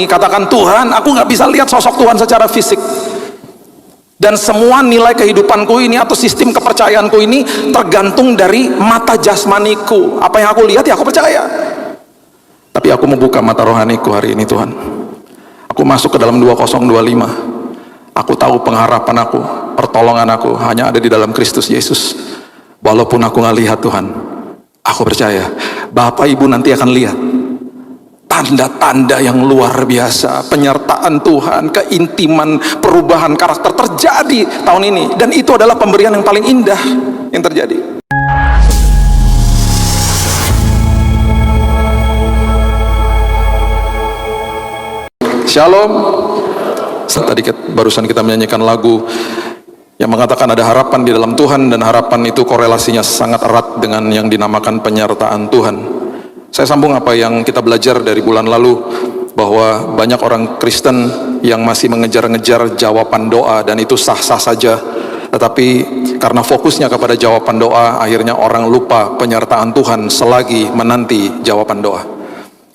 katakan, Tuhan, aku nggak bisa lihat sosok Tuhan secara fisik. Dan semua nilai kehidupanku ini atau sistem kepercayaanku ini tergantung dari mata jasmaniku. Apa yang aku lihat ya aku percaya. Tapi aku membuka mata rohaniku hari ini, Tuhan. Aku masuk ke dalam 2025. Aku tahu pengharapan aku, pertolongan aku hanya ada di dalam Kristus Yesus. Walaupun aku nggak lihat, Tuhan, aku percaya Bapak Ibu nanti akan lihat tanda-tanda yang luar biasa, penyertaan Tuhan, keintiman, perubahan karakter terjadi tahun ini. Dan itu adalah pemberian yang paling indah yang terjadi. Shalom. Tadi barusan kita menyanyikan lagu yang mengatakan ada harapan di dalam Tuhan, dan harapan itu korelasinya sangat erat dengan yang dinamakan penyertaan Tuhan. Saya sambung apa yang kita belajar dari bulan lalu, bahwa banyak orang Kristen yang masih mengejar-ngejar jawaban doa, dan itu sah-sah saja. Tetapi karena fokusnya kepada jawaban doa, akhirnya orang lupa penyertaan Tuhan selagi menanti jawaban doa.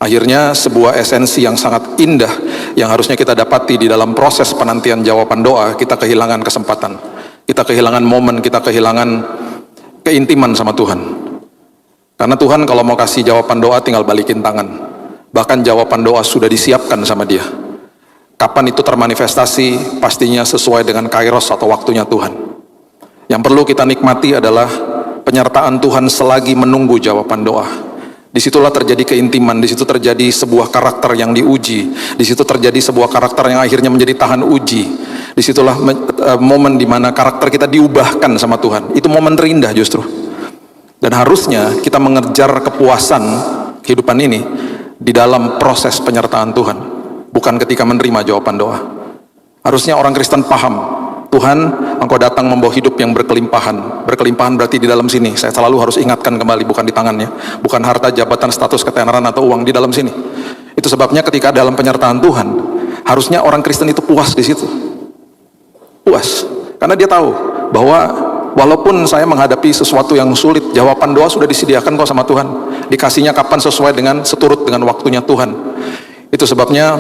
Akhirnya sebuah esensi yang sangat indah yang harusnya kita dapati di dalam proses penantian jawaban doa, kita kehilangan kesempatan, kita kehilangan momen, kita kehilangan keintiman sama Tuhan. Karena Tuhan kalau mau kasih jawaban doa tinggal balikin tangan. Bahkan jawaban doa sudah disiapkan sama Dia. Kapan itu termanifestasi, pastinya sesuai dengan kairos atau waktunya Tuhan. Yang perlu kita nikmati adalah penyertaan Tuhan selagi menunggu jawaban doa. Disitulah terjadi keintiman, disitu terjadi sebuah karakter yang diuji, disitu terjadi sebuah karakter yang akhirnya menjadi tahan uji. Disitulah momen dimana karakter kita diubahkan sama Tuhan. Itu momen terindah justru. Dan harusnya kita mengejar kepuasan kehidupan ini di dalam proses penyertaan Tuhan, bukan ketika menerima jawaban doa. Harusnya orang Kristen paham, Tuhan, Engkau datang membawa hidup yang berkelimpahan. Berkelimpahan berarti di dalam sini. Saya selalu harus ingatkan kembali, bukan di tangannya, bukan harta, jabatan, status, ketenaran atau uang, di dalam sini. Itu sebabnya ketika dalam penyertaan Tuhan, harusnya orang Kristen itu puas di situ. Puas, karena dia tahu bahwa walaupun saya menghadapi sesuatu yang sulit, jawaban doa sudah disediakan kok sama Tuhan. Dikasihnya kapan sesuai dengan seturut dengan waktunya Tuhan. Itu sebabnya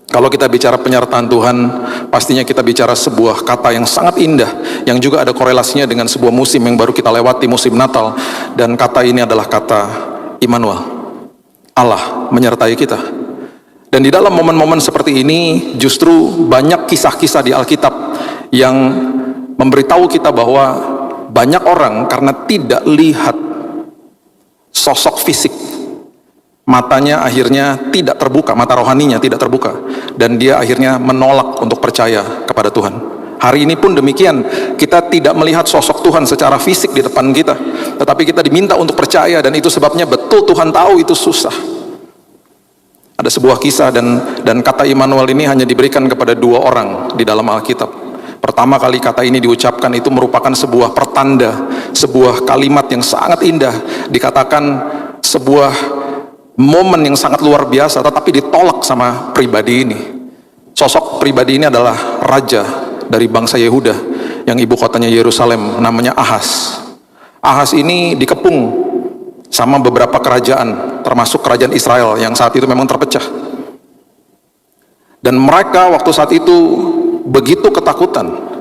kalau kita bicara penyertaan Tuhan, pastinya kita bicara sebuah kata yang sangat indah, yang juga ada korelasinya dengan sebuah musim yang baru kita lewati, musim Natal. Dan kata ini adalah kata Immanuel, Allah menyertai kita. Dan di dalam momen-momen seperti ini, justru banyak kisah-kisah di Alkitab yang memberitahu kita bahwa banyak orang karena tidak lihat sosok fisik, matanya akhirnya tidak terbuka, mata rohaninya tidak terbuka, dan dia akhirnya menolak untuk percaya kepada Tuhan. Hari ini pun demikian, kita tidak melihat sosok Tuhan secara fisik di depan kita, tetapi kita diminta untuk percaya, dan itu sebabnya betul Tuhan tahu itu susah. Ada sebuah kisah, dan kata Immanuel ini hanya diberikan kepada dua orang di dalam Alkitab. Pertama kali kata ini diucapkan itu merupakan sebuah pertanda, sebuah kalimat yang sangat indah, dikatakan sebuah momen yang sangat luar biasa, tetapi ditolak sama pribadi ini. Sosok pribadi ini adalah raja dari bangsa Yehuda yang ibu kotanya Yerusalem, namanya Ahaz. Ahaz ini dikepung sama beberapa kerajaan, termasuk kerajaan Israel yang saat itu memang terpecah. Dan mereka waktu saat itu begitu ketakutan.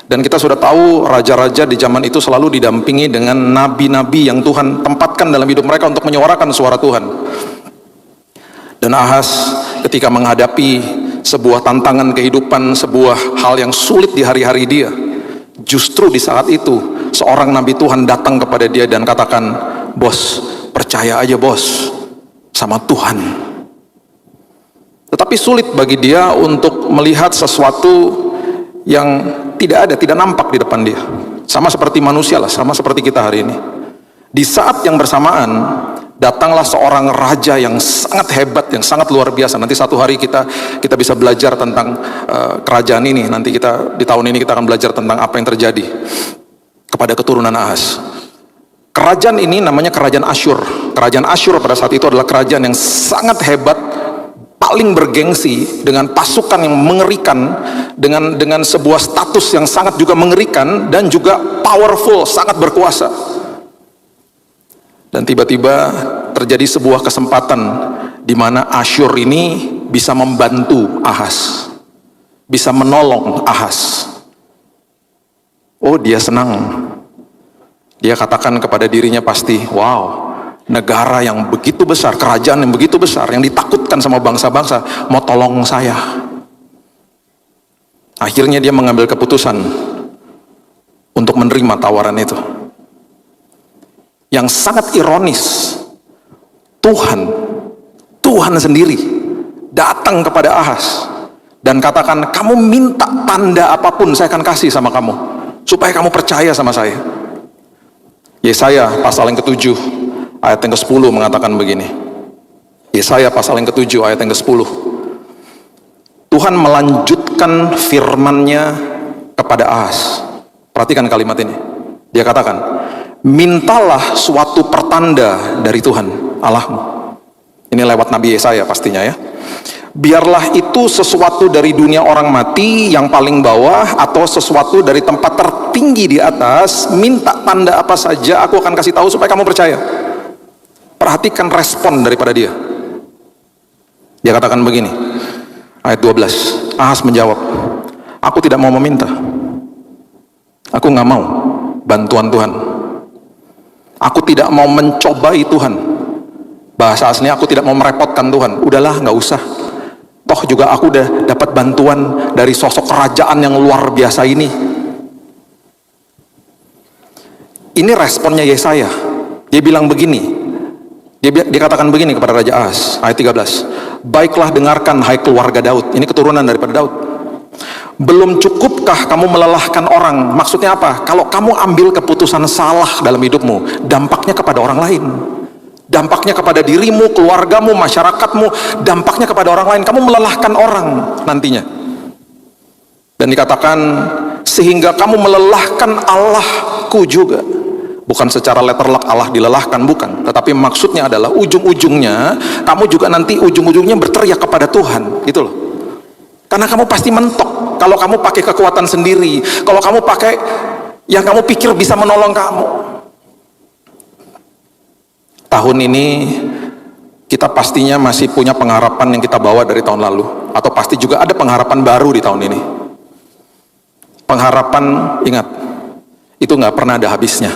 Dan kita sudah tahu raja-raja di zaman itu selalu didampingi dengan nabi-nabi yang Tuhan tempatkan dalam hidup mereka untuk menyuarakan suara Tuhan. Dan Ahaz ketika menghadapi sebuah tantangan kehidupan, sebuah hal yang sulit di hari-hari dia, justru di saat itu seorang nabi Tuhan datang kepada dia dan katakan, bos, percaya aja bos sama Tuhan. Tetapi sulit bagi dia untuk melihat sesuatu yang tidak ada, tidak nampak di depan dia. Sama seperti manusia lah, sama seperti kita hari ini. Di saat yang bersamaan, datanglah seorang raja yang sangat hebat, yang sangat luar biasa. Nanti satu hari kita bisa belajar tentang kerajaan ini. Nanti di tahun ini kita akan belajar tentang apa yang terjadi kepada keturunan Ahaz. Kerajaan ini namanya kerajaan Asyur. Kerajaan Asyur pada saat itu adalah kerajaan yang sangat hebat, paling bergengsi, dengan pasukan yang mengerikan, dengan sebuah status yang sangat juga mengerikan, dan juga powerful, sangat berkuasa. Dan tiba-tiba terjadi sebuah kesempatan di mana Asyur ini bisa membantu Ahaz, bisa menolong Ahaz. Oh, dia senang. Dia katakan kepada dirinya pasti, wow, negara yang begitu besar, kerajaan yang begitu besar, yang ditakutkan sama bangsa-bangsa, mau tolong saya. Akhirnya dia mengambil keputusan untuk menerima tawaran itu. Yang sangat ironis, Tuhan sendiri datang kepada Ahaz dan katakan, kamu minta tanda apapun saya akan kasih sama kamu, supaya kamu percaya sama saya. Yesaya pasal yang ke-7 ayat yang ke-10 mengatakan begini. Yesaya pasal yang ke-7 ayat yang ke-10. Tuhan melanjutkan firman-Nya kepada Ahaz. Perhatikan kalimat ini. Dia katakan, mintalah suatu pertanda dari Tuhan Allahmu. Ini lewat Nabi Yesaya pastinya ya. Biarlah itu sesuatu dari dunia orang mati yang paling bawah, atau sesuatu dari tempat tertinggi di atas. Minta tanda apa saja, aku akan kasih tahu supaya kamu percaya. Perhatikan respon daripada dia. Dia katakan begini, ayat 12. Ahaz menjawab, aku tidak mau meminta. Aku nggak mau bantuan Tuhan. Aku tidak mau mencobai Tuhan. Bahasa aslinya, aku tidak mau merepotkan Tuhan. Udahlah, nggak usah. Toh juga aku udah dapat bantuan dari sosok kerajaan yang luar biasa ini. Ini responnya Yesaya. Dia bilang begini. Dia katakan begini kepada Raja Ahaz, ayat 13. Baiklah, dengarkan hai keluarga Daud. Ini keturunan daripada Daud. Belum cukupkah kamu melelahkan orang? Maksudnya apa? Kalau kamu ambil keputusan salah dalam hidupmu, dampaknya kepada orang lain. Dampaknya kepada dirimu, keluargamu, masyarakatmu, dampaknya kepada orang lain. Kamu melelahkan orang nantinya. Dan dikatakan, sehingga kamu melelahkan Allahku juga. Bukan secara letterlock Allah dilelahkan, bukan. Tetapi maksudnya adalah ujung-ujungnya, kamu juga nanti ujung-ujungnya berteriak kepada Tuhan. Gitu loh. Karena kamu pasti mentok. Kalau kamu pakai kekuatan sendiri, kalau kamu pakai yang kamu pikir bisa menolong kamu. Tahun ini kita pastinya masih punya pengharapan yang kita bawa dari tahun lalu, atau pasti juga ada pengharapan baru di tahun ini. Pengharapan, ingat, itu nggak pernah ada habisnya.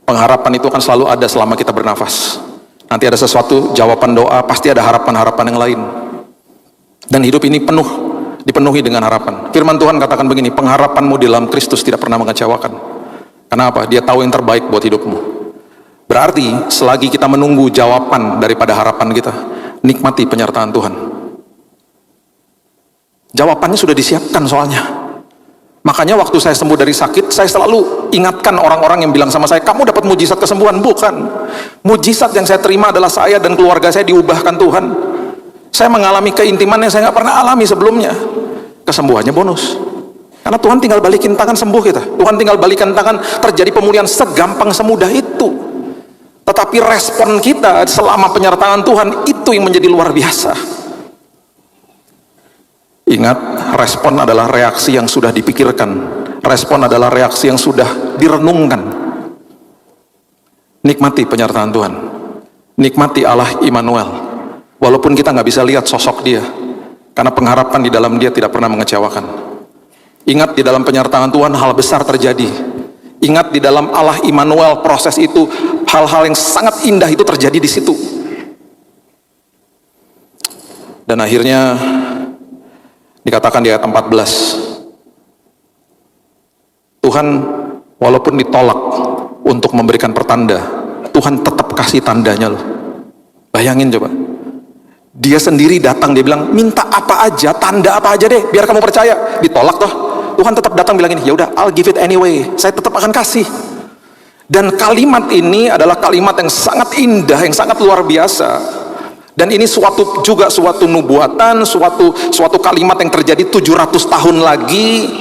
Pengharapan itu akan selalu ada selama kita bernafas. Nanti ada sesuatu, jawaban doa, pasti ada harapan-harapan yang lain. Dan hidup ini dipenuhi dengan harapan. Firman Tuhan katakan begini, pengharapanmu di dalam Kristus tidak pernah mengecewakan. Kenapa? Dia tahu yang terbaik buat hidupmu. Berarti selagi kita menunggu jawaban daripada harapan kita, nikmati penyertaan Tuhan. Jawabannya sudah disiapkan soalnya. Makanya waktu saya sembuh dari sakit, saya selalu ingatkan orang-orang yang bilang sama saya, kamu dapat mujizat kesembuhan. Bukan. Mujizat yang saya terima adalah saya dan keluarga saya diubahkan Tuhan. Saya mengalami keintiman yang saya nggak pernah alami sebelumnya. Kesembuhannya bonus. Karena Tuhan tinggal balikin tangan, sembuh kita. Tuhan tinggal balikan tangan, terjadi pemulihan segampang semudah itu. Tetapi respon kita selama penyertaan Tuhan itu yang menjadi luar biasa. Ingat, respon adalah reaksi yang sudah dipikirkan. Respon adalah reaksi yang sudah direnungkan. Nikmati penyertaan Tuhan. Nikmati Allah Immanuel. Walaupun kita nggak bisa lihat sosok Dia, karena pengharapan di dalam Dia tidak pernah mengecewakan. Ingat, di dalam penyertaan Tuhan hal besar terjadi. Ingat, di dalam Allah Immanuel proses itu, hal-hal yang sangat indah itu terjadi di situ. Dan akhirnya dikatakan di ayat 14, Tuhan walaupun ditolak untuk memberikan pertanda, Tuhan tetap kasih tandanya loh. Bayangin coba. Dia sendiri datang, dia bilang, minta apa aja, tanda apa aja deh, biar kamu percaya. Ditolak toh. Tuhan tetap datang bilang ini, ya udah, I'll give it anyway. Saya tetap akan kasih. Dan kalimat ini adalah kalimat yang sangat indah, yang sangat luar biasa. Dan ini suatu nubuatan, suatu kalimat yang terjadi 700 tahun lagi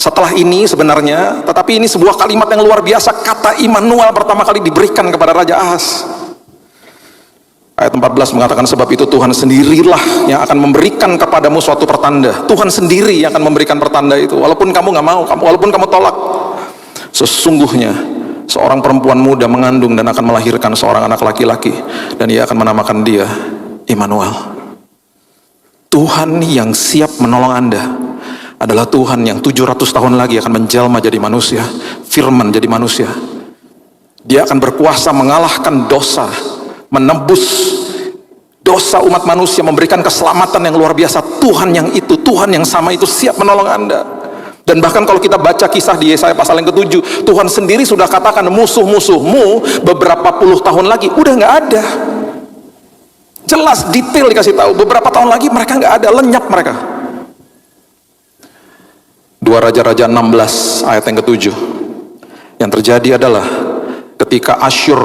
setelah ini sebenarnya. Tetapi ini sebuah kalimat yang luar biasa. Kata Immanuel pertama kali diberikan kepada Raja Ahaz. Ayat 14 mengatakan, sebab itu Tuhan sendirilah yang akan memberikan kepadamu suatu pertanda. Tuhan sendiri yang akan memberikan pertanda itu. Walaupun kamu nggak mau, walaupun kamu tolak. Sesungguhnya seorang perempuan muda mengandung dan akan melahirkan seorang anak laki-laki, dan ia akan menamakan dia Immanuel. Tuhan yang siap menolong Anda adalah Tuhan yang 700 tahun lagi akan menjelma jadi manusia, firman jadi manusia. Dia akan berkuasa mengalahkan dosa, menebus dosa umat manusia, memberikan keselamatan yang luar biasa. Tuhan yang itu, Tuhan yang sama itu siap menolong Anda. Dan bahkan kalau kita baca kisah di Yesaya pasal yang ke-7, Tuhan sendiri sudah katakan musuh-musuhmu beberapa puluh tahun lagi udah nggak ada. Jelas, detail dikasih tahu, beberapa tahun lagi mereka nggak ada, lenyap mereka. 2 Raja-Raja 16 ayat yang ke-7. Yang terjadi adalah ketika Asyur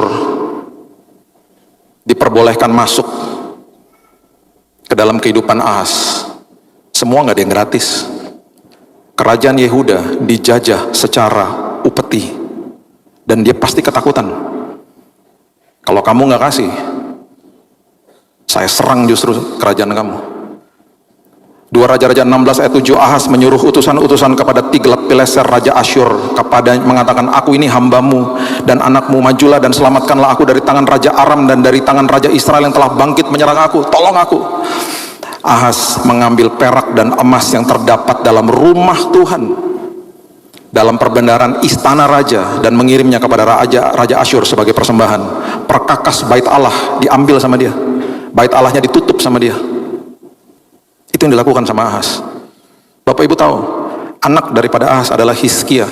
diperbolehkan masuk ke dalam kehidupan Ahaz, semua nggak ada yang gratis. Kerajaan Yehuda dijajah secara upeti, dan dia pasti ketakutan. Kalau kamu nggak kasih, saya serang justru kerajaan kamu. 2 Raja-Raja 16 ayat 7, Ahaz menyuruh utusan-utusan kepada Tiglat-Pileser Raja Asyur, kepada mengatakan, aku ini hambamu dan anakmu, majulah dan selamatkanlah aku dari tangan Raja Aram dan dari tangan Raja Israel yang telah bangkit menyerang aku, tolong aku. Ahaz mengambil perak dan emas yang terdapat dalam rumah Tuhan, dalam perbendaharaan istana raja, dan mengirimnya kepada Raja Asyur sebagai persembahan. Perkakas bait Allah diambil sama dia, bait Allahnya ditutup sama dia. Itu yang dilakukan sama Ahaz. Bapak Ibu tahu, anak daripada Ahaz adalah Hizkia.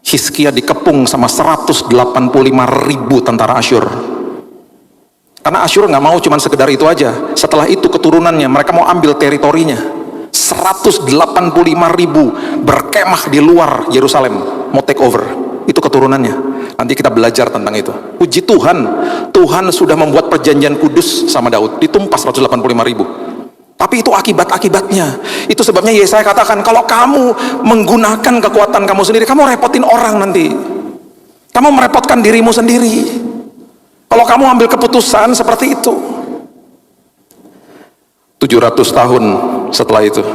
Hizkia dikepung sama 185.000 tentara Asyur. Karena Asyur nggak mau cuma sekedar itu aja. Setelah itu keturunannya, mereka mau ambil teritorinya. 185.000 berkemah di luar Yerusalem, mau take over. Itu keturunannya. Nanti kita belajar tentang itu. Puji Tuhan, Tuhan sudah membuat perjanjian kudus sama Daud, ditumpas 185.000. Tapi itu akibat-akibatnya. Itu sebabnya Yesaya katakan, kalau kamu menggunakan kekuatan kamu sendiri, kamu repotin orang nanti. Kamu merepotkan dirimu sendiri. Kalau kamu ambil keputusan seperti itu. 700 tahun setelah itu,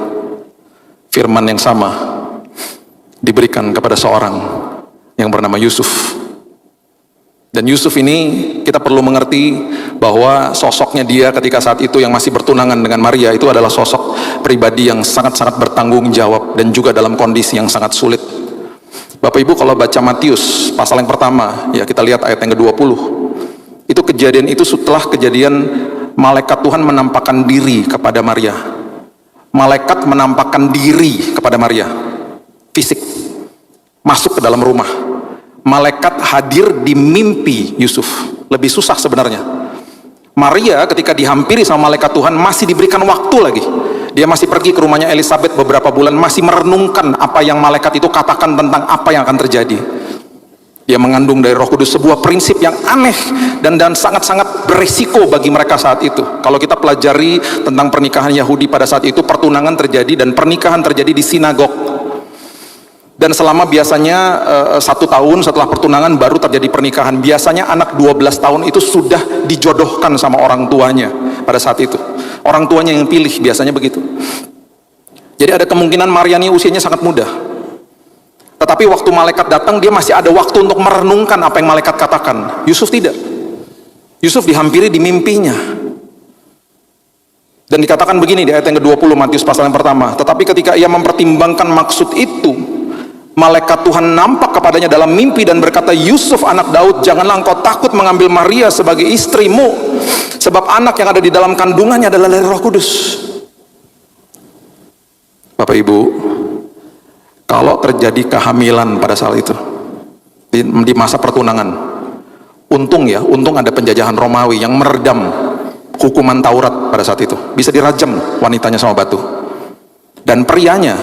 firman yang sama diberikan kepada seorang yang bernama Yusuf. Dan Yusuf ini kita perlu mengerti bahwa sosoknya dia ketika saat itu yang masih bertunangan dengan Maria itu adalah sosok pribadi yang sangat-sangat bertanggung jawab dan juga dalam kondisi yang sangat sulit. Bapak Ibu kalau baca Matius pasal yang pertama, ya kita lihat ayat yang ke-20. Itu kejadian itu setelah kejadian malaikat Tuhan menampakkan diri kepada Maria. Malaikat menampakkan diri kepada Maria, fisik, masuk ke dalam rumah. Malaikat hadir di mimpi Yusuf. Lebih susah sebenarnya. Maria ketika dihampiri sama malaikat Tuhan masih diberikan waktu lagi. Dia masih pergi ke rumahnya Elizabeth beberapa bulan, masih merenungkan apa yang malaikat itu katakan tentang apa yang akan terjadi. Dia mengandung dari Roh Kudus, sebuah prinsip yang aneh dan sangat-sangat beresiko bagi mereka saat itu. Kalau kita pelajari tentang pernikahan Yahudi pada saat itu, pertunangan terjadi dan pernikahan terjadi di sinagog. Dan selama biasanya 1 tahun setelah pertunangan baru terjadi pernikahan. Biasanya anak 12 tahun itu sudah dijodohkan sama orang tuanya pada saat itu. Orang tuanya yang pilih, biasanya begitu. Jadi ada kemungkinan Maria ini usianya sangat muda. Tetapi waktu malaikat datang, dia masih ada waktu untuk merenungkan apa yang malaikat katakan. Yusuf tidak. Yusuf dihampiri di mimpinya. Dan dikatakan begini di ayat yang ke-20 Matius pasal yang pertama. Tetapi ketika ia mempertimbangkan maksud itu, malaikat Tuhan nampak kepadanya dalam mimpi dan berkata, Yusuf anak Daud, janganlah engkau takut mengambil Maria sebagai istrimu, sebab anak yang ada di dalam kandungannya adalah dari Roh Kudus. Bapak Ibu, kalau terjadi kehamilan pada saat itu di masa pertunangan, untung ada penjajahan Romawi yang meredam hukuman Taurat pada saat itu. Bisa dirajam wanitanya sama batu. Dan prianya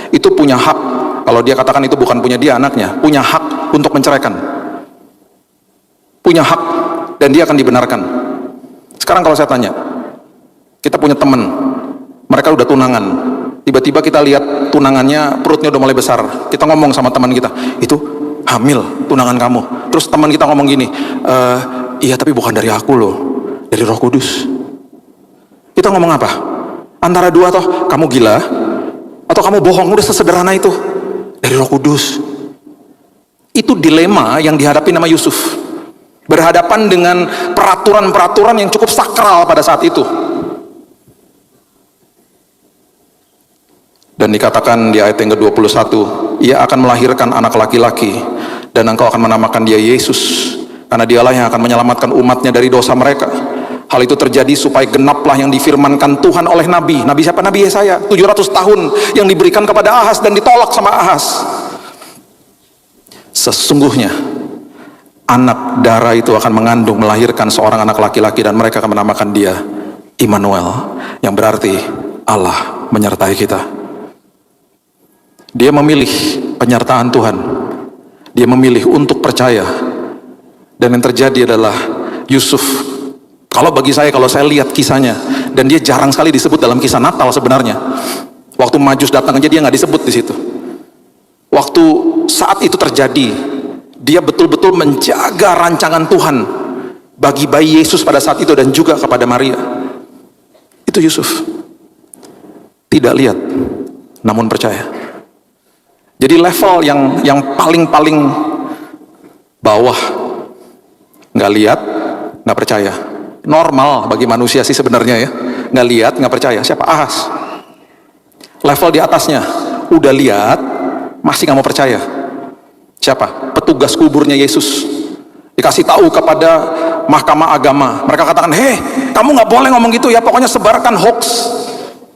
itu punya hak. Kalau dia katakan itu bukan punya dia anaknya, punya hak untuk menceraikan. Punya hak, dan dia akan dibenarkan. Sekarang kalau saya tanya, kita punya teman, mereka udah tunangan, tiba-tiba kita lihat tunangannya perutnya udah mulai besar. Kita ngomong sama teman kita, itu hamil tunangan kamu. Terus teman kita ngomong gini, iya tapi bukan dari aku loh, dari Roh Kudus. Kita ngomong apa? Antara dua, toh kamu gila atau kamu bohong. Udah sesederhana itu. Dari Roh Kudus. Itu dilema yang dihadapi nama Yusuf, berhadapan dengan peraturan-peraturan yang cukup sakral pada saat itu. Dan dikatakan di ayat yang ke-21, ia akan melahirkan anak laki-laki, dan engkau akan menamakan dia Yesus, karena dialah yang akan menyelamatkan umatnya dari dosa mereka. Hal itu terjadi supaya genaplah yang difirmankan Tuhan oleh Nabi. Nabi siapa? Nabi Yesaya. 700 tahun yang diberikan kepada Ahaz dan ditolak sama Ahaz. Sesungguhnya anak darah itu akan mengandung, melahirkan seorang anak laki-laki, dan mereka akan menamakan dia Immanuel, yang berarti Allah menyertai kita. Dia memilih penyertaan Tuhan. Dia memilih untuk percaya. Dan yang terjadi adalah Yusuf, kalau bagi saya, kalau saya lihat kisahnya, dan dia jarang sekali disebut dalam kisah Natal sebenarnya. Waktu Majus datang aja dia nggak disebut di situ. Waktu saat itu terjadi, dia betul-betul menjaga rancangan Tuhan bagi bayi Yesus pada saat itu dan juga kepada Maria. Itu Yusuf. Tidak lihat, namun percaya. Jadi level yang paling bawah, nggak lihat, nggak percaya. Normal bagi manusia sih sebenarnya ya, nggak lihat, nggak percaya. Siapa? Ahaz. Level di atasnya, udah lihat, masih nggak mau percaya. Siapa? Petugas kuburnya Yesus. Dikasih tahu kepada mahkamah agama. Mereka katakan, hei, kamu nggak boleh ngomong gitu ya, pokoknya sebarkan hoax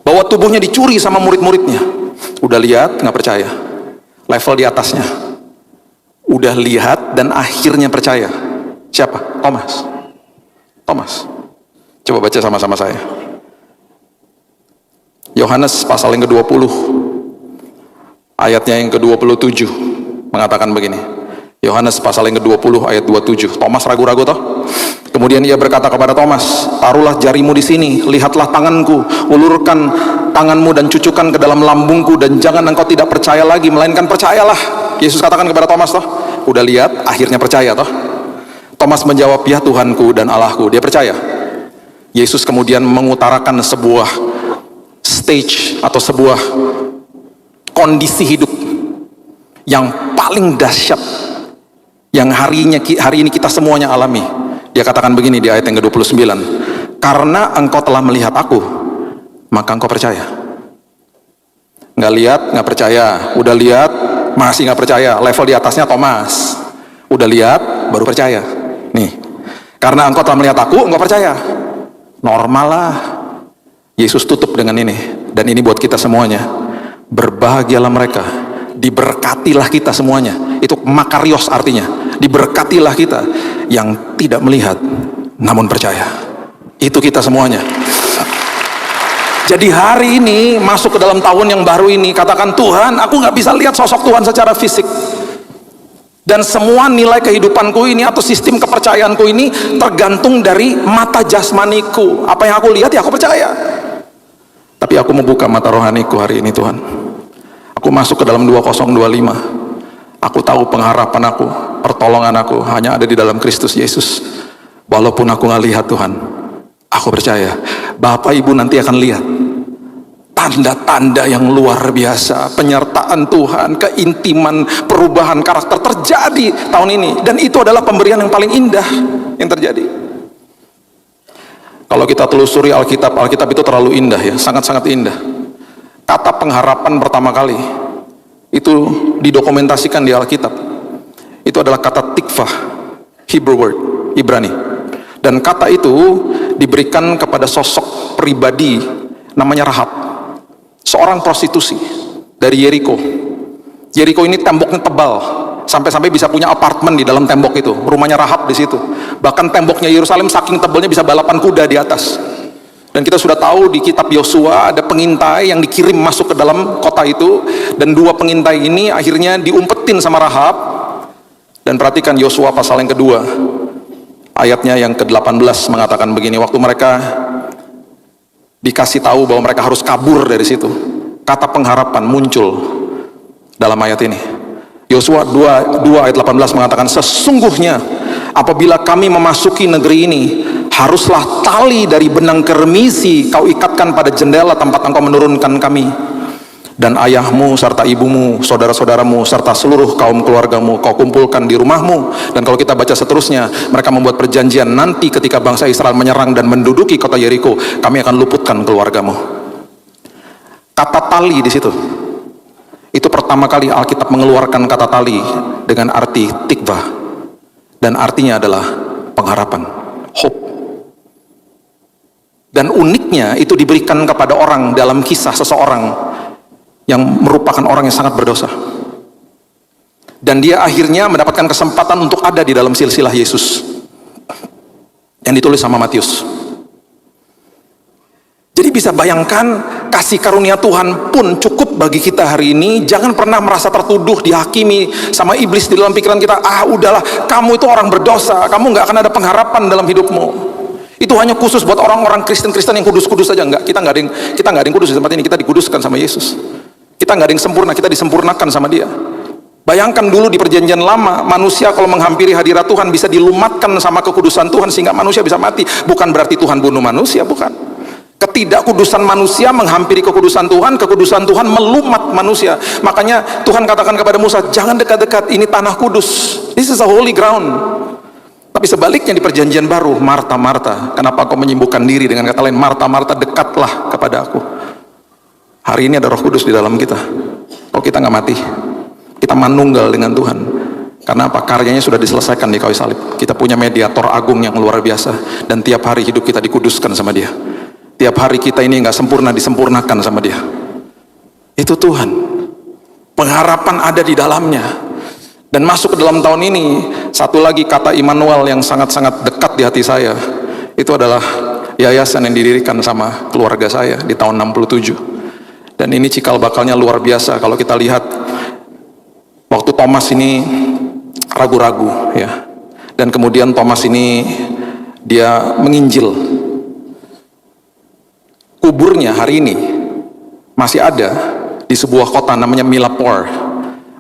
bahwa tubuhnya dicuri sama murid-muridnya. Udah lihat, nggak percaya. Level di atasnya, udah lihat dan akhirnya percaya. Siapa? Thomas. Coba baca sama-sama saya. Yohanes pasal yang ke-20, ayatnya yang ke-27 mengatakan begini. Yohanes pasal yang ke-20 ayat 27. Thomas ragu-ragu toh? Kemudian ia berkata kepada Thomas, taruhlah jarimu di sini, lihatlah tanganku, ulurkan tanganmu dan cucukkan ke dalam lambungku, dan jangan engkau tidak percaya lagi, melainkan percayalah. Yesus katakan kepada Thomas toh, udah lihat, akhirnya percaya toh. Thomas menjawab, ya Tuhanku dan Allahku. Dia percaya. Yesus kemudian mengutarakan sebuah stage atau sebuah kondisi hidup yang paling dahsyat yang hari ini kita semuanya alami. Dia katakan begini di ayat yang ke-29, karena engkau telah melihat aku, maka engkau percaya. Nggak lihat, nggak percaya. Udah lihat, masih nggak percaya. Level di atasnya Thomas. Udah lihat, baru percaya. Nih, karena engkau telah melihat aku, engkau percaya. Normal lah. Yesus tutup dengan ini, dan ini buat kita semuanya. Berbahagialah mereka, diberkatilah kita semuanya. Itu makarios artinya. Diberkatilah kita yang tidak melihat namun percaya. Itu kita semuanya. Jadi hari ini masuk ke dalam tahun yang baru ini, katakan, Tuhan, aku nggak bisa lihat sosok Tuhan secara fisik, dan semua nilai kehidupanku ini atau sistem kepercayaanku ini tergantung dari mata jasmaniku. Apa yang aku lihat ya aku percaya. Tapi aku membuka mata rohaniku hari ini, Tuhan. Aku masuk ke dalam 2025. Aku tahu pengharapan aku, pertolongan aku hanya ada di dalam Kristus Yesus. Walaupun aku nggak lihat, Tuhan, aku percaya Bapak Ibu nanti akan lihat tanda-tanda yang luar biasa, penyertaan Tuhan, keintiman, perubahan karakter terjadi tahun ini. Dan itu adalah pemberian yang paling indah yang terjadi. Kalau kita telusuri Alkitab itu terlalu indah ya, sangat-sangat indah. Kata pengharapan pertama kali itu didokumentasikan di Alkitab. Itu adalah kata tikvah, Hebrew word, Ibrani. Dan kata itu diberikan kepada sosok pribadi namanya Rahab, seorang prostitusi dari Yeriko. Yeriko ini temboknya tebal, sampai-sampai bisa punya apartemen di dalam tembok itu. Rumahnya Rahab di situ. Bahkan temboknya Yerusalem saking tebalnya bisa balapan kuda di atas. Dan kita sudah tahu di kitab Yosua ada pengintai yang dikirim masuk ke dalam kota itu, dan dua pengintai ini akhirnya diumpetin sama Rahab. Dan perhatikan Yosua pasal yang kedua, ayatnya yang ke-18 mengatakan begini, waktu mereka dikasih tahu bahwa mereka harus kabur dari situ, kata pengharapan muncul dalam ayat ini. Yosua 2 ayat 18 mengatakan, sesungguhnya apabila kami memasuki negeri ini, haruslah tali dari benang kermisi kau ikatkan pada jendela tempat engkau menurunkan kami, dan ayahmu serta ibumu, saudara-saudaramu serta seluruh kaum keluargamu kau kumpulkan di rumahmu. Dan kalau kita baca seterusnya, mereka membuat perjanjian, nanti ketika bangsa Israel menyerang dan menduduki kota Yeriko, kami akan luputkan keluargamu. Kata tali di situ pertama kali Alkitab mengeluarkan kata tali dengan arti tikvah, dan artinya adalah pengharapan, hope. Dan uniknya itu diberikan kepada orang dalam kisah seseorang yang merupakan orang yang sangat berdosa. Dan dia akhirnya mendapatkan kesempatan untuk ada di dalam silsilah Yesus yang ditulis sama Matius. Jadi bisa bayangkan, kasih karunia Tuhan pun cukup bagi kita hari ini. Jangan pernah merasa tertuduh, dihakimi sama iblis di dalam pikiran kita. Udahlah, kamu itu orang berdosa, kamu nggak akan ada pengharapan dalam hidupmu. Itu hanya khusus buat orang-orang Kristen-Kristen yang kudus-kudus saja. Enggak, kita nggak ada yang kudus di tempat ini. Kita dikuduskan sama Yesus. Kita nggak ada yang sempurna, kita disempurnakan sama Dia. Bayangkan dulu di perjanjian lama, manusia kalau menghampiri hadirat Tuhan bisa dilumatkan sama kekudusan Tuhan sehingga manusia bisa mati. Bukan berarti Tuhan bunuh manusia, bukan. Ketidakkudusan manusia menghampiri kekudusan Tuhan melumat manusia. Makanya Tuhan katakan kepada Musa, jangan dekat-dekat, ini tanah kudus. This is a holy ground. Tapi sebaliknya di perjanjian baru, Marta, Marta, kenapa kau menyibukkan diri? Dengan kata lain, Marta, Marta, dekatlah kepada aku. Hari ini ada Roh Kudus di dalam kita. Kalau kita nggak mati, kita manunggal dengan Tuhan. Karena apa? Karyanya sudah diselesaikan di kayu salib. Kita punya mediator agung yang luar biasa, dan tiap hari hidup kita dikuduskan sama Dia. Tiap hari kita ini nggak sempurna, disempurnakan sama Dia. Itu Tuhan. Pengharapan ada di dalamnya. Dan masuk ke dalam tahun ini, satu lagi kata Immanuel yang sangat-sangat dekat di hati saya, itu adalah yayasan yang didirikan sama keluarga saya di tahun 67. Dan ini cikal bakalnya luar biasa. Kalau kita lihat, waktu Thomas ini ragu-ragu, ya. Dan kemudian Thomas ini dia menginjil. Kuburnya hari ini masih ada di sebuah kota namanya Milapore.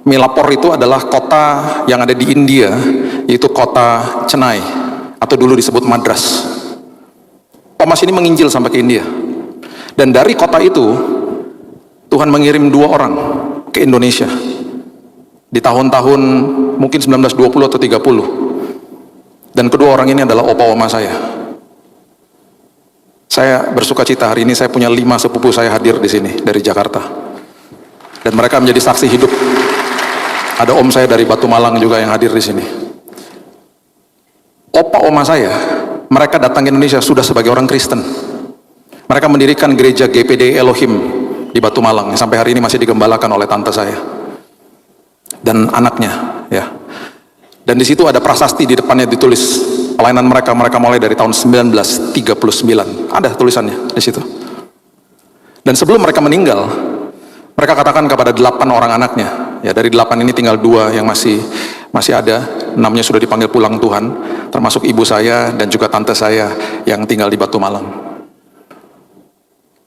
Milapore itu adalah kota yang ada di India, yaitu kota Chennai, atau dulu disebut Madras. Thomas ini menginjil sampai ke India. Dan dari kota itu, Tuhan mengirim 2 orang ke Indonesia di tahun-tahun mungkin 1920 atau 30. Dan kedua orang ini adalah opa oma saya. Saya bersuka cita hari ini saya punya 5 sepupu saya hadir di sini dari Jakarta, dan mereka menjadi saksi hidup. Ada om saya dari Batu Malang juga yang hadir di sini. Opa oma saya, mereka datang ke Indonesia sudah sebagai orang Kristen. Mereka mendirikan gereja GPD Elohim di Batu Malang, yang sampai hari ini masih digembalakan oleh tante saya dan anaknya, ya. Dan di situ ada prasasti di depannya ditulis pelayanan mereka mulai dari tahun 1939. Ada tulisannya di situ. Dan sebelum mereka meninggal, mereka katakan kepada 8 orang anaknya, ya, dari 8 ini tinggal 2 yang masih ada, namanya sudah dipanggil pulang Tuhan, termasuk ibu saya dan juga tante saya yang tinggal di Batu Malang.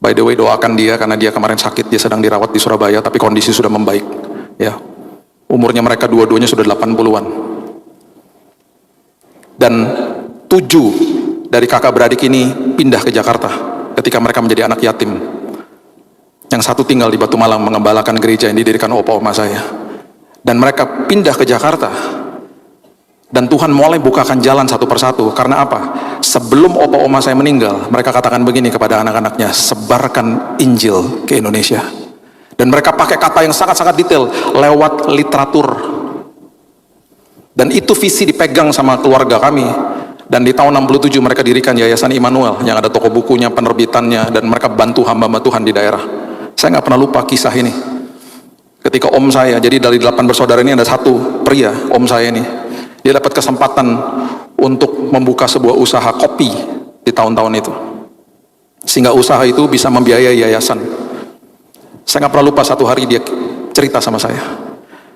By the way, doakan dia karena dia kemarin sakit, dia sedang dirawat di Surabaya, tapi kondisi sudah membaik, ya. Umurnya mereka dua-duanya sudah 80-an. Dan 7 dari kakak beradik ini pindah ke Jakarta ketika mereka menjadi anak yatim. Yang 1 tinggal di Batu Malang mengembalakan gereja yang didirikan opa oma saya. Dan mereka pindah ke Jakarta. Dan Tuhan mulai bukakan jalan satu persatu. Karena apa? Sebelum opa oma saya meninggal, mereka katakan begini kepada anak-anaknya, sebarkan Injil ke Indonesia. Dan mereka pakai kata yang sangat-sangat detail, lewat literatur. Dan itu visi dipegang sama keluarga kami. Dan di tahun 67 mereka dirikan Yayasan Immanuel yang ada toko bukunya, penerbitannya, dan mereka bantu hamba-hamba Tuhan di daerah. Saya nggak pernah lupa kisah ini. Ketika om saya, jadi dari 8 bersaudara ini ada 1 pria, om saya ini, dia dapat kesempatan untuk membuka sebuah usaha kopi di tahun-tahun itu, sehingga usaha itu bisa membiayai yayasan. Saya nggak pernah lupa, satu hari dia cerita sama saya,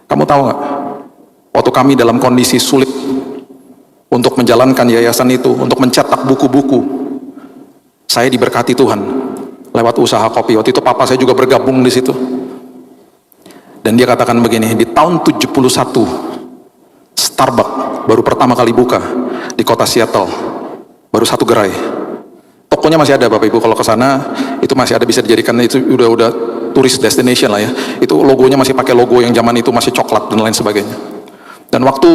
kamu tahu nggak, waktu kami dalam kondisi sulit untuk menjalankan yayasan itu, untuk mencetak buku-buku, saya diberkati Tuhan lewat usaha kopi. Waktu itu papa saya juga bergabung di situ. Dan dia katakan begini, di tahun 71 Starbucks baru pertama kali buka di kota Seattle, baru 1 gerai. Tokonya masih ada Bapak Ibu, kalau ke sana itu masih ada, bisa dijadikan, itu udah tourist destination lah ya. Itu logonya masih pakai logo yang zaman itu masih coklat dan lain sebagainya. Dan waktu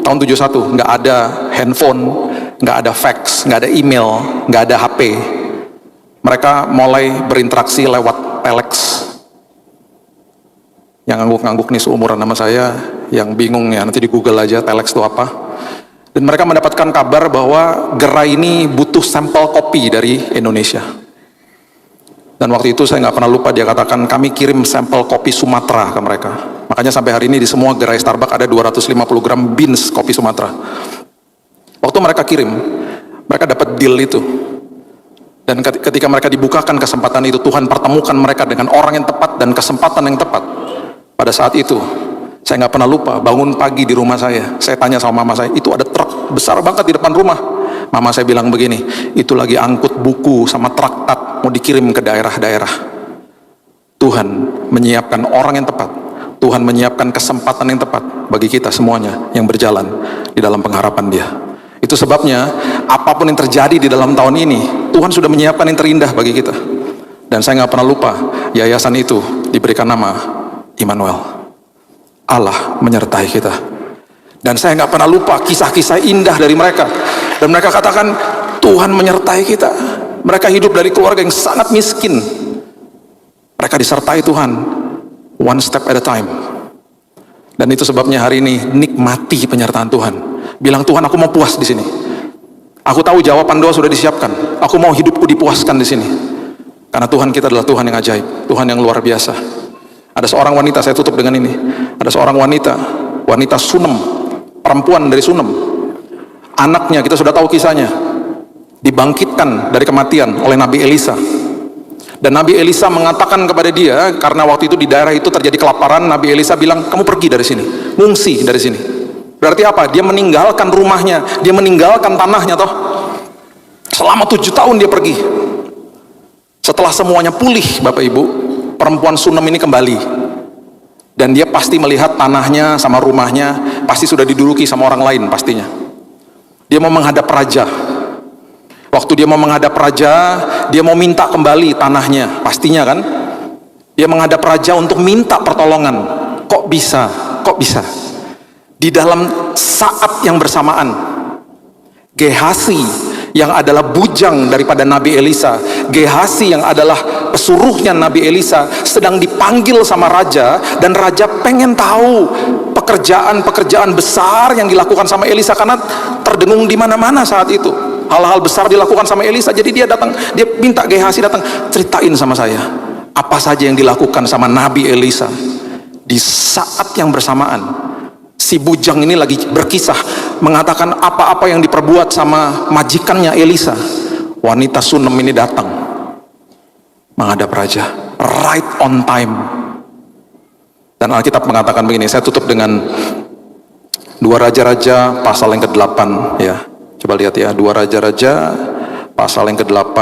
tahun 71 nggak ada handphone, nggak ada fax, nggak ada email, nggak ada HP. Mereka mulai berinteraksi lewat telex. Yang ngangguk-ngangguk nih seumuran sama saya, yang bingung ya nanti di Google aja telex itu apa. Dan mereka mendapatkan kabar bahwa gerai ini butuh sampel kopi dari Indonesia. Dan waktu itu saya nggak pernah lupa dia katakan kami kirim sampel kopi Sumatera ke mereka. Makanya sampai hari ini di semua gerai Starbucks ada 250 gram beans kopi Sumatera. Waktu mereka kirim, mereka dapat deal itu. Dan ketika mereka dibukakan kesempatan itu, Tuhan pertemukan mereka dengan orang yang tepat dan kesempatan yang tepat. Pada saat itu, saya nggak pernah lupa, bangun pagi di rumah saya tanya sama mama saya, itu ada truk besar banget di depan rumah. Mama saya bilang begini, itu lagi angkut buku sama traktat, mau dikirim ke daerah-daerah. Tuhan menyiapkan orang yang tepat, Tuhan menyiapkan kesempatan yang tepat bagi kita semuanya yang berjalan di dalam pengharapan Dia. Itu sebabnya, apapun yang terjadi di dalam tahun ini, Tuhan sudah menyiapkan yang terindah bagi kita. Dan saya nggak pernah lupa, yayasan itu diberikan nama Immanuel. Allah menyertai kita. Dan saya nggak pernah lupa kisah-kisah indah dari mereka. Dan mereka katakan, Tuhan menyertai kita. Mereka hidup dari keluarga yang sangat miskin. Mereka disertai Tuhan, one step at a time. Dan itu sebabnya hari ini nikmati penyertaan Tuhan. Bilang, Tuhan, aku mau puas di sini. Aku tahu jawaban doa sudah disiapkan. Aku mau hidupku dipuaskan di sini. Karena Tuhan kita adalah Tuhan yang ajaib, Tuhan yang luar biasa. Ada seorang wanita, saya tutup dengan ini. Ada seorang wanita Sunem, perempuan dari Sunem. Anaknya, kita sudah tahu kisahnya, dibangkitkan dari kematian oleh Nabi Elisa. Dan Nabi Elisa mengatakan kepada dia, karena waktu itu di daerah itu terjadi kelaparan, Nabi Elisa bilang, kamu pergi dari sini, ngungsi dari sini. Berarti apa? Dia meninggalkan rumahnya, dia meninggalkan tanahnya toh. Selama 7 tahun dia pergi. Setelah semuanya pulih, Bapak Ibu, perempuan Sunem ini kembali. Dan dia pasti melihat tanahnya sama rumahnya pasti sudah diduduki sama orang lain pastinya. Dia mau menghadap raja. Waktu dia mau menghadap raja, dia mau minta kembali tanahnya, pastinya kan? Dia menghadap raja untuk minta pertolongan. Kok bisa? Di dalam saat yang bersamaan, Gehasi yang adalah bujang daripada Nabi Elisa, Gehasi yang adalah pesuruhnya Nabi Elisa, sedang dipanggil sama raja, dan raja pengen tahu pekerjaan-pekerjaan besar yang dilakukan sama Elisa, karena terdengung di mana-mana saat itu. Hal-hal besar dilakukan sama Elisa, jadi dia datang, dia minta Gehasi datang, ceritain sama saya, apa saja yang dilakukan sama Nabi Elisa. Di saat yang bersamaan, si bujang ini lagi berkisah, mengatakan apa-apa yang diperbuat sama majikannya Elisa. Wanita Sunem ini datang menghadap raja, right on time. Dan Alkitab mengatakan begini, saya tutup dengan 2 Raja-Raja pasal yang ke-8 ya. Coba lihat ya, 2 Raja-Raja pasal yang ke-8.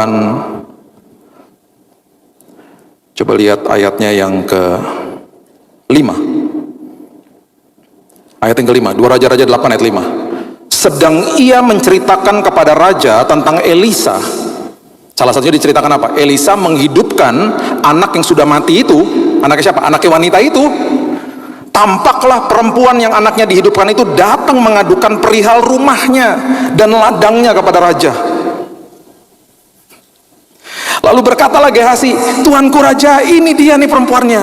Coba lihat ayatnya yang ke-5. Ayat yang ke-5, 2 Raja-Raja 8 ayat 5. Sedang ia menceritakan kepada raja tentang Elisa. Salah satunya diceritakan apa? Elisa menghidupkan anak yang sudah mati itu. Anaknya siapa? Anaknya wanita itu. Tampaklah perempuan yang anaknya dihidupkan itu datang mengadukan perihal rumahnya dan ladangnya kepada raja. Lalu berkatalah Gehasi, Tuanku raja, ini dia nih perempuannya.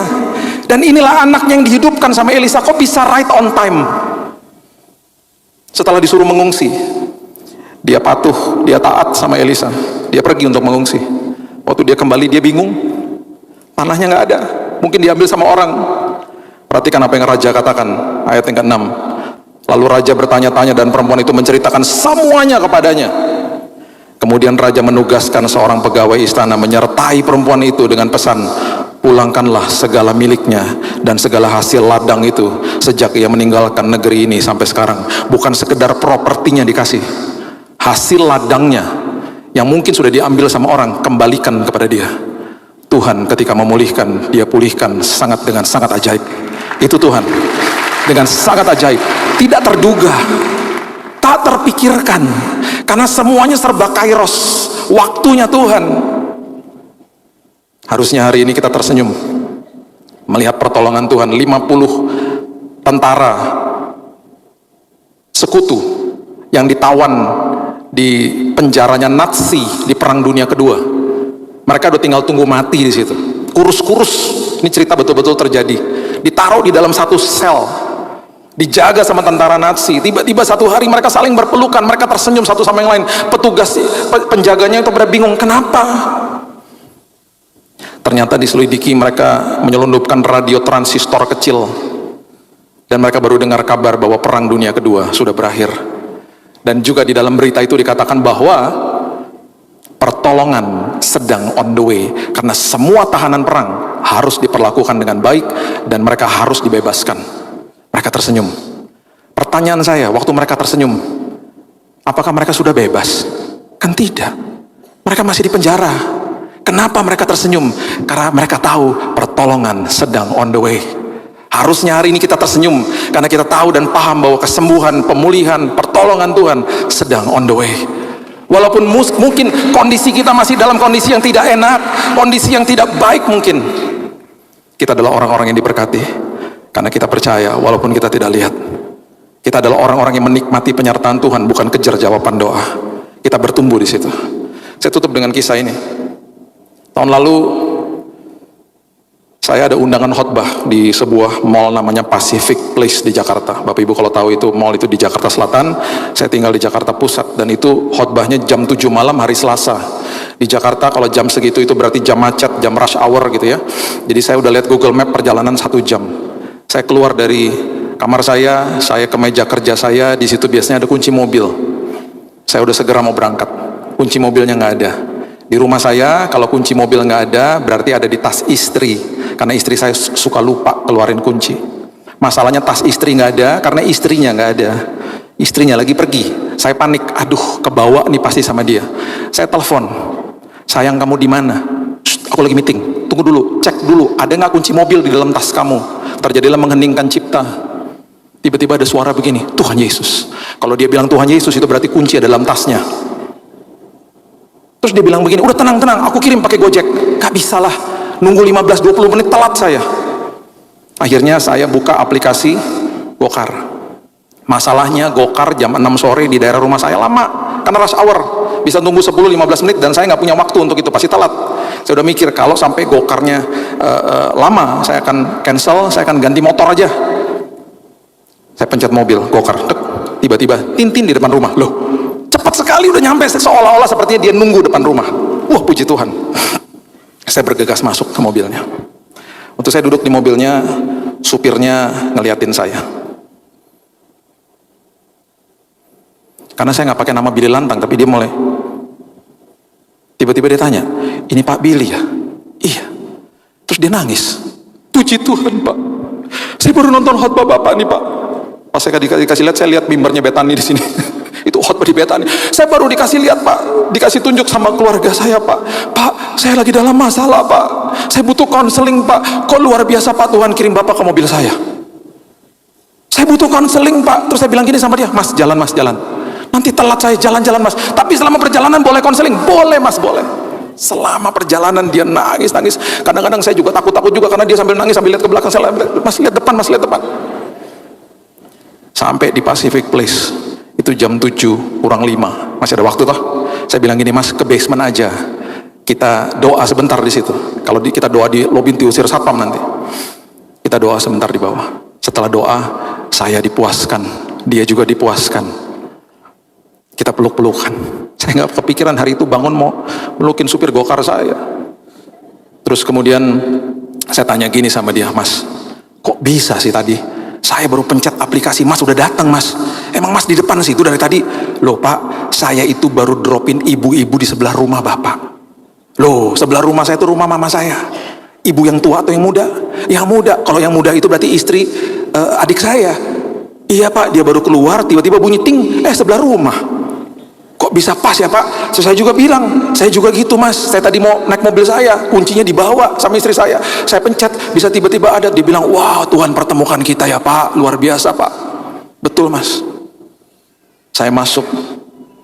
Dan inilah anaknya yang dihidupkan sama Elisa. Kok bisa right on time? Setelah disuruh mengungsi, dia patuh, dia taat sama Elisa. Dia pergi untuk mengungsi. Waktu dia kembali, dia bingung. Tanahnya nggak ada, mungkin diambil sama orang. Perhatikan apa yang raja katakan, ayat yang ke-6. Lalu raja bertanya-tanya dan perempuan itu menceritakan semuanya kepadanya. Kemudian raja menugaskan seorang pegawai istana menyertai perempuan itu dengan pesan, pulangkanlah segala miliknya dan segala hasil ladang itu sejak ia meninggalkan negeri ini sampai sekarang. Bukan sekedar propertinya dikasih, hasil ladangnya yang mungkin sudah diambil sama orang, kembalikan kepada dia. Tuhan ketika memulihkan, dia pulihkan dengan sangat ajaib. Itu Tuhan dengan sangat ajaib, tidak terduga, tak terpikirkan, karena semuanya serba kairos, waktunya Tuhan. Harusnya hari ini kita tersenyum melihat pertolongan Tuhan. 50 tentara sekutu yang ditawan di penjaranya Nazi di Perang Dunia Kedua, mereka udah tinggal tunggu mati di situ, kurus-kurus. Ini cerita betul-betul terjadi. ditaruh di dalam satu sel, dijaga sama tentara Nazi. Tiba-tiba satu hari mereka saling berpelukan, mereka tersenyum satu sama yang lain. Petugas penjaganya itu pada bingung, kenapa? Ternyata diselidiki mereka menyelundupkan radio transistor kecil, dan mereka baru dengar kabar bahwa Perang Dunia Kedua sudah berakhir. Dan juga di dalam berita itu dikatakan bahwa pertolongan sedang on the way, karena semua tahanan perang harus diperlakukan dengan baik dan mereka harus dibebaskan. Mereka tersenyum. Pertanyaan saya, waktu mereka tersenyum, apakah mereka sudah bebas? Kan tidak. Mereka masih di penjara. Kenapa mereka tersenyum? Karena mereka tahu pertolongan sedang on the way. Harusnya hari ini kita tersenyum karena kita tahu dan paham bahwa kesembuhan, pemulihan, pertolongan Tuhan sedang on the way. Walaupun mungkin kondisi kita masih dalam kondisi yang tidak enak, kondisi yang tidak baik mungkin, kita adalah orang-orang yang diberkati karena kita percaya walaupun kita tidak lihat. Kita adalah orang-orang yang menikmati penyertaan Tuhan, bukan kejar jawaban doa. Kita bertumbuh di situ. Saya tutup dengan kisah ini. Tahun lalu saya ada undangan khotbah di sebuah mall namanya Pacific Place di Jakarta. Bapak Ibu kalau tahu itu mall itu di Jakarta Selatan, saya tinggal di Jakarta Pusat, dan itu khotbahnya jam 7 malam hari Selasa. Di Jakarta kalau jam segitu itu berarti jam macet, jam rush hour gitu ya. Jadi saya udah lihat Google Map perjalanan 1 jam. Saya keluar dari kamar saya ke meja kerja saya, di situ biasanya ada kunci mobil. Saya udah segera mau berangkat, kunci mobilnya nggak ada. Di rumah saya kalau kunci mobil nggak ada, berarti ada di tas istri, karena istri saya suka lupa keluarin kunci. Masalahnya tas istri nggak ada karena istrinya nggak ada, istrinya lagi pergi. Saya panik, aduh kebawa nih pasti sama dia. Saya telepon, sayang kamu di mana? Aku lagi meeting, tunggu dulu, cek dulu ada nggak kunci mobil di dalam tas kamu. Terjadilah mengheningkan cipta. Tiba-tiba ada suara begini, Tuhan Yesus. Kalau dia bilang Tuhan Yesus itu berarti kunci ada dalam tasnya. Terus dia bilang begini, udah tenang, aku kirim pakai Gojek. Gak bisa lah, nunggu 15-20 menit telat saya. Akhirnya saya buka aplikasi Gokar. Masalahnya Gokar jam 6 sore di daerah rumah saya lama, karena rush hour. Bisa tunggu 10-15 menit dan saya nggak punya waktu untuk itu, pasti telat. Saya udah mikir kalau sampai Gokarnya lama, saya akan cancel, saya akan ganti motor aja. Saya pencet mobil, Gokar, tiba-tiba Tintin di depan rumah. Loh, cepat sekali udah nyampe, seolah-olah sepertinya dia nunggu depan rumah. Wah, puji Tuhan. Saya bergegas masuk ke mobilnya. Waktu saya duduk di mobilnya, supirnya ngeliatin saya. Karena saya nggak pakai nama Billy Lantang, tapi dia mulai. Tiba-tiba dia tanya, ini Pak Billy ya? Iya. Terus dia nangis. Puji Tuhan Pak, saya baru nonton khotbah Bapak nih Pak. Pas saya dikasih lihat, saya lihat mimbarnya Betani di sini. Itu khotbah di Betani. Saya baru dikasih lihat Pak, dikasih tunjuk sama keluarga saya Pak. Pak, saya lagi dalam masalah Pak. Saya butuh konseling Pak. Kok luar biasa Pak, Tuhan kirim Bapak ke mobil saya. Saya butuh konseling Pak. Terus saya bilang gini sama dia, Mas jalan Mas jalan. Nanti telat saya jalan-jalan Mas. Tapi selama perjalanan boleh konseling? Boleh Mas, boleh. Selama perjalanan dia nangis. Kadang-kadang saya juga takut juga karena dia sambil nangis sambil lihat ke belakang. Saya Mas lihat depan, Mas lihat depan. Sampai di Pacific Place itu jam 7 kurang 5, masih ada waktu toh. Saya bilang gini, Mas ke basement aja, kita doa sebentar di situ. Kalau kita doa di lobi diusir satpam nanti. Kita doa sebentar di bawah. Setelah doa, saya dipuaskan, dia juga dipuaskan. Kita peluk-pelukan. Saya nggak kepikiran hari itu bangun mau melukin supir Gokar saya. Terus kemudian saya tanya gini sama dia, Mas, kok bisa sih tadi? Saya baru pencet aplikasi, Mas udah datang Mas. Emang Mas di depan situ dari tadi? Loh Pak, saya itu baru dropin ibu-ibu di sebelah rumah Bapak. Loh, sebelah rumah saya itu rumah mama saya. Ibu yang tua atau yang muda? Yang muda. Kalau yang muda itu berarti istri adik saya. Iya Pak, dia baru keluar, tiba-tiba bunyi ting, sebelah rumah. Kok bisa pas ya Pak? Saya juga bilang, saya juga gitu Mas. Saya tadi mau naik mobil saya, kuncinya dibawa sama istri saya. Saya pencet, bisa tiba-tiba ada. Dia bilang, wah Tuhan pertemukan kita ya Pak, luar biasa Pak. Betul Mas. Saya masuk,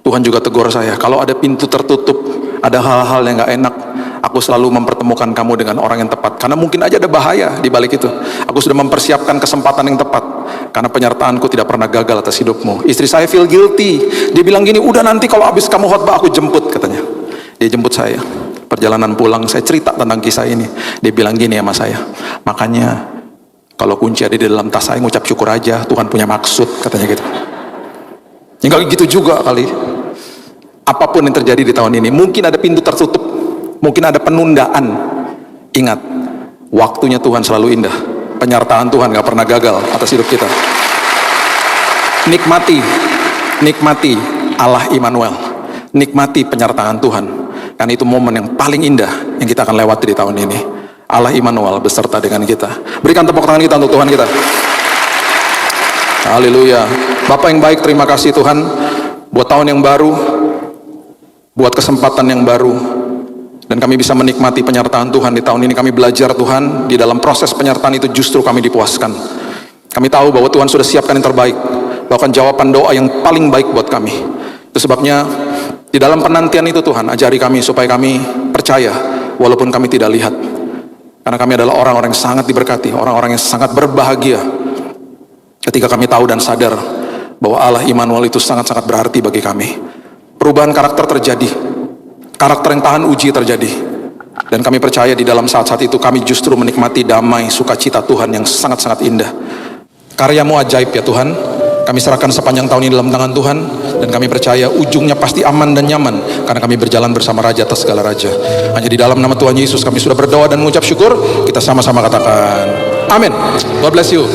Tuhan juga tegur saya. Kalau ada pintu tertutup, ada hal-hal yang gak enak, aku selalu mempertemukan kamu dengan orang yang tepat. Karena mungkin aja ada bahaya di balik itu. Aku sudah mempersiapkan kesempatan yang tepat. Karena penyertaanku tidak pernah gagal atas hidupmu. Istri saya feel guilty. Dia bilang gini, udah nanti kalau habis kamu khotbah aku jemput katanya. Dia jemput saya. Perjalanan pulang saya cerita tentang kisah ini. Dia bilang gini sama saya, makanya Kalau kunci ada di dalam tas saya, ngucap syukur aja, Tuhan punya maksud, katanya gitu. Tinggal gitu juga kali. Apapun yang terjadi di tahun ini, mungkin ada pintu tertutup, mungkin ada penundaan. Ingat, waktunya Tuhan selalu indah. Penyertaan Tuhan gak pernah gagal atas hidup kita. Nikmati Allah Immanuel. Nikmati penyertaan Tuhan. Karena itu momen yang paling indah yang kita akan lewati di tahun ini. Allah Immanuel beserta dengan kita. Berikan tepuk tangan kita untuk Tuhan kita. Haleluya. Bapak yang baik, terima kasih Tuhan buat tahun yang baru, buat kesempatan yang baru, dan kami bisa menikmati penyertaan Tuhan di tahun ini. Kami belajar Tuhan, di dalam proses penyertaan itu justru kami dipuaskan. Kami tahu bahwa Tuhan sudah siapkan yang terbaik, bahkan jawaban doa yang paling baik buat kami. Itu sebabnya di dalam penantian itu Tuhan, ajari kami supaya kami percaya walaupun kami tidak lihat. Karena kami adalah orang-orang yang sangat diberkati, orang-orang yang sangat berbahagia ketika kami tahu dan sadar bahwa Allah Immanuel itu sangat-sangat berarti bagi kami. Perubahan karakter terjadi, karakter yang tahan uji terjadi, dan kami percaya di dalam saat-saat itu kami justru menikmati damai sukacita Tuhan yang sangat-sangat indah. Karya-Mu ajaib ya Tuhan. Kami serahkan sepanjang tahun ini dalam tangan Tuhan, dan kami percaya ujungnya pasti aman dan nyaman karena kami berjalan bersama Raja atas segala raja. Hanya di dalam nama Tuhan Yesus kami sudah berdoa dan mengucap syukur. Kita sama-sama katakan amin. God bless you.